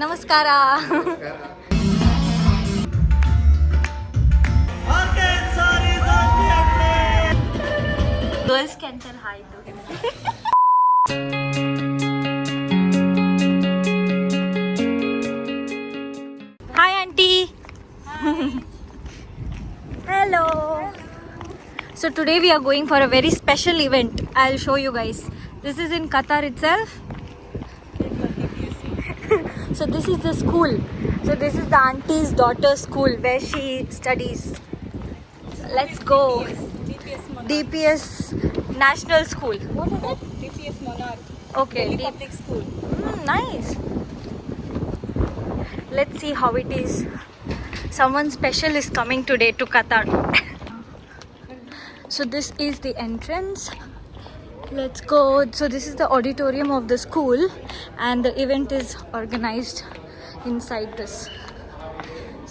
ನಮಸ್ಕಾರ. Girls can tell hi to him. Hi auntie. Hello. So today we are going for a very special event. I'll show you guys. This is in Qatar itself. So this is the school. So this is the auntie's daughter's school where she studies. Let's go. DPS National School. What is it? DPS Monarch. Okay. Public School. Nice. Let's see how it is. Someone special is coming today to Qatar. So this is the entrance. Let's go. So this is the auditorium of the school and the event is organized inside this.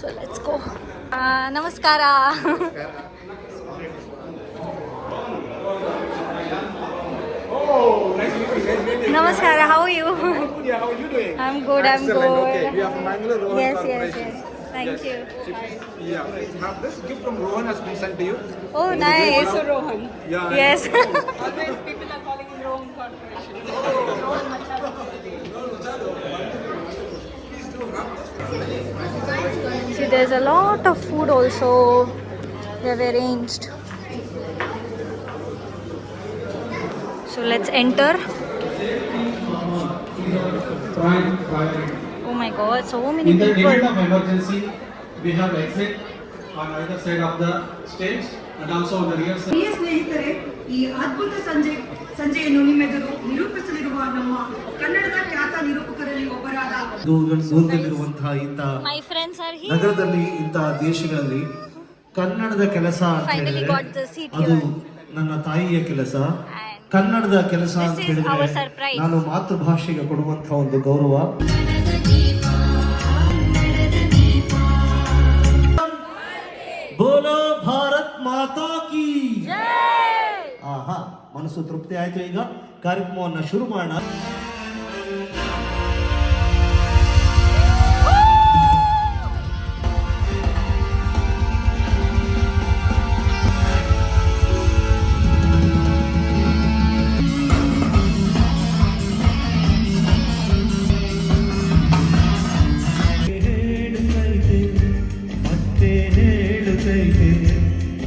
So let's go. Namaskara. Namaskara, how are you? Yeah, how are you doing? I'm good, I'm Excellent. good. Okay, we are from Bangalore Rohan Yes. Corporation. Thank you. Yeah, have this gift from Rohan has been sent to you. Oh, nice. So Rohan. Yeah. Yes. Always people are calling him Rohan Corporation. See, there's a lot of food also. They have arranged. So let's enter. Oh my God, so many In the event people. of emergency, we have exit on either side of the stage and also on the rear side. ಪ್ರಿಯ ಸ್ನೇಹಿತರೆ, ಈ ಅದ್ಭುತ ಸಂಜೆಯನ್ನು ನಿಮ್ಮೆದುರು ನಿರೂಪಿಸಲಿರುವ ನಮ್ಮ ಕನ್ನಡದ ಖ್ಯಾತ ನಿರೂಪಕರಲ್ಲಿ ಒಬ್ಬರಾದ ದೂರದಲ್ಲಿರುವಂತಹ ಇಂತಹ My friends are here. ನಗರದಲ್ಲಿ ಇಂತಹ ದೇಶಗಳಲ್ಲಿ ಕನ್ನಡದ ಕೆಲಸ ಅಂತ Finally ಹೇಳಿದ್ರೆ got the seat ಅದು here. ನನ್ನ ತಾಯಿಯ ಕೆಲಸ. And ಕನ್ನಡದ ಕೆಲಸ this ಅಂತ is ಹೇಳಿದ್ರೆ our surprise. ನಾನು ಮಾತೃಭಾಷೆಗೆ ಕೊಡುವಂತಹ ಒಂದು ಗೌರವ. ಬೋಲೋ ಭಾರತ್ ಮಾತಾ ಕಿ ಆಹಾ, ಮನಸ್ಸು ತೃಪ್ತಿ ಆಯ್ತು. ಈಗ ಕಾರ್ಯಕ್ರಮವನ್ನು ಶುರು ಮಾಡೋಣ.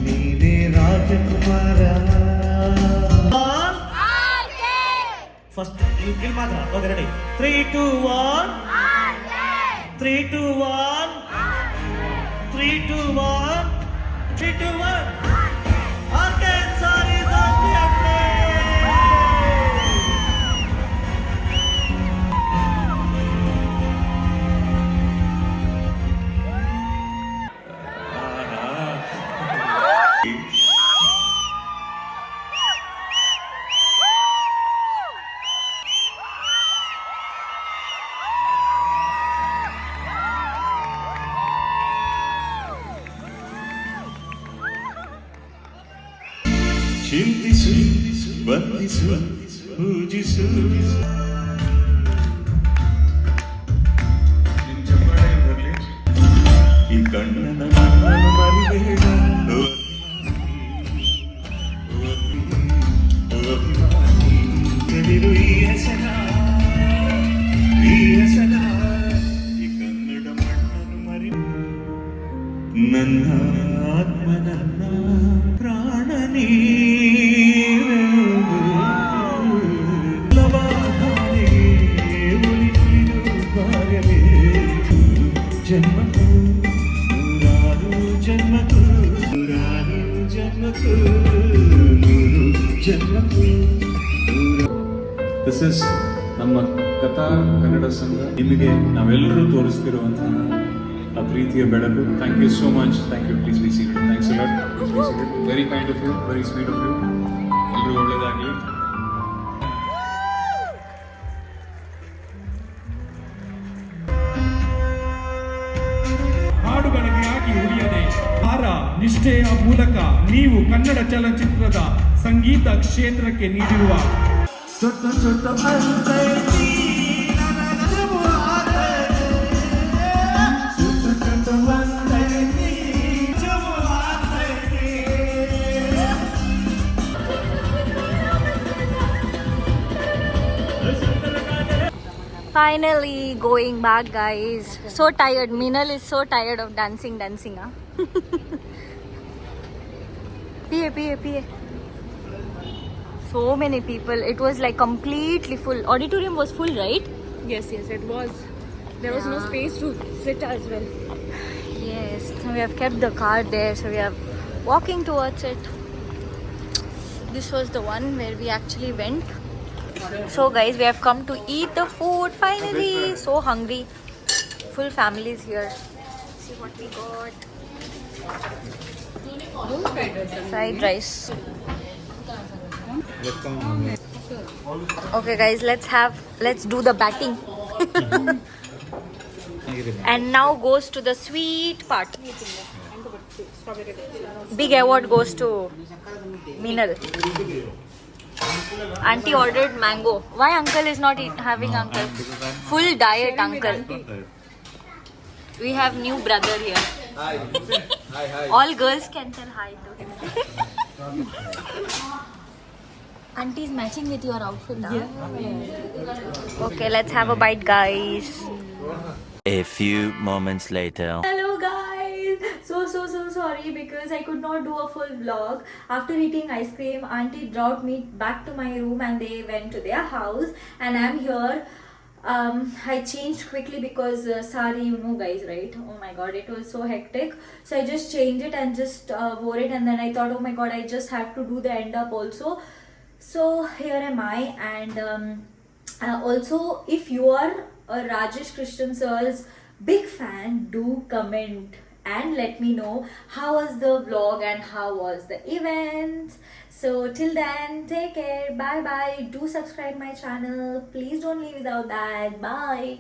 ನೀನೇ ರಾಜಕುಮಾರ. ಫಸ್ಟ್ ಇಲ್ಲಿ ಮಾತ್ರ ಹೋಗಿ. 3, 2, 1 3, 2, 1 3, 2, 1 3, 2, 1 ಓಕೆ ಸಾರಿ ಚಿಂತಿಸು ಬಂದಿಸು ಪೂಜಿಸು. ಈ ಕಣ್ಣನ ಮರಿಬೇಡ ಈ ಹೆಸರ ಈ ಕನ್ನಡ ಮಣ್ಣನ್ನು ಮರಿ ನನ್ನ ಆತ್ಮ ನನ್ನ ಪ್ರಾಣ ಜನ್ಮಕ್ಕೂ ನೂರಾರು ಜನ್ಮಕ್ಕೂ ನೂರಾರು ಜನ್ಮಕ್ಕೂ ನೂರು ಜನ್ಮಕ್ಕೂ. ದಿಸ್ ಇಸ್ ನಮ್ಮ ಕತಾರ್ ಕನ್ನಡ ಸಂಘ ನಿಮಗೆ ನಾವೆಲ್ಲರೂ ತೋರಿಸ್ತಿರುವಂತಹ ಆ ಪ್ರೀತಿಯ ಬೆಳಕು. Thank you so much. Thank you. Please be seated. Thanks a lot. Please be seated. Very kind of you, very sweet of you. ಎಲ್ಲರೂ ಒಳ್ಳೆಯದಾಗಲಿ. ಹಾಡುಗಳಿಗೆ ಆಗಿ ಉಳಿಯದೆ ಭಾರ ನಿಷ್ಠೆಯ ಮೂಲಕ ನೀವು ಕನ್ನಡ ಚಲನಚಿತ್ರದ ಸಂಗೀತ ಕ್ಷೇತ್ರಕ್ಕೆ ನೀಡಿರುವ ಚೊಟ್ಟ ಚೊಟ್ಟ Finally going back, guys. So tired. Minal is so tired of dancing, huh? Piye. So many people. It was like completely full. Auditorium was full, right? Yes, it was. There was no space to sit as well. Yes. So we have kept the car there. So we are walking towards it. This was the one where we actually went. So guys, we have come to eat the food finally. So hungry. Full family is here. See what we got. Fried rice. Okay guys, let's do the batting. And now goes to the sweet part. Big award goes to Minal. Auntie ordered mango. Why uncle is not having uncle? Full diet uncle. We have new brother here. Hi. All girls can tell hi to him. Auntie is matching with your outfit. Yeah. Okay, let's have a bite, guys. A few moments later. Hello guys, so sorry because I could not do a full vlog. After eating ice cream, auntie dropped me back to my room and they went to their house, and I'm here. I changed quickly because sari, you know guys, right? Oh my god, it was so hectic. So I just changed it and just wore it, and then I thought, oh my god, I just have to do the end up also. So here am I, and also if you are a Rajesh Christian sir's big fan, do comment and let me know how was the vlog and how was the event. So till then, take care, bye bye. Do subscribe my channel, please don't leave without that. Bye.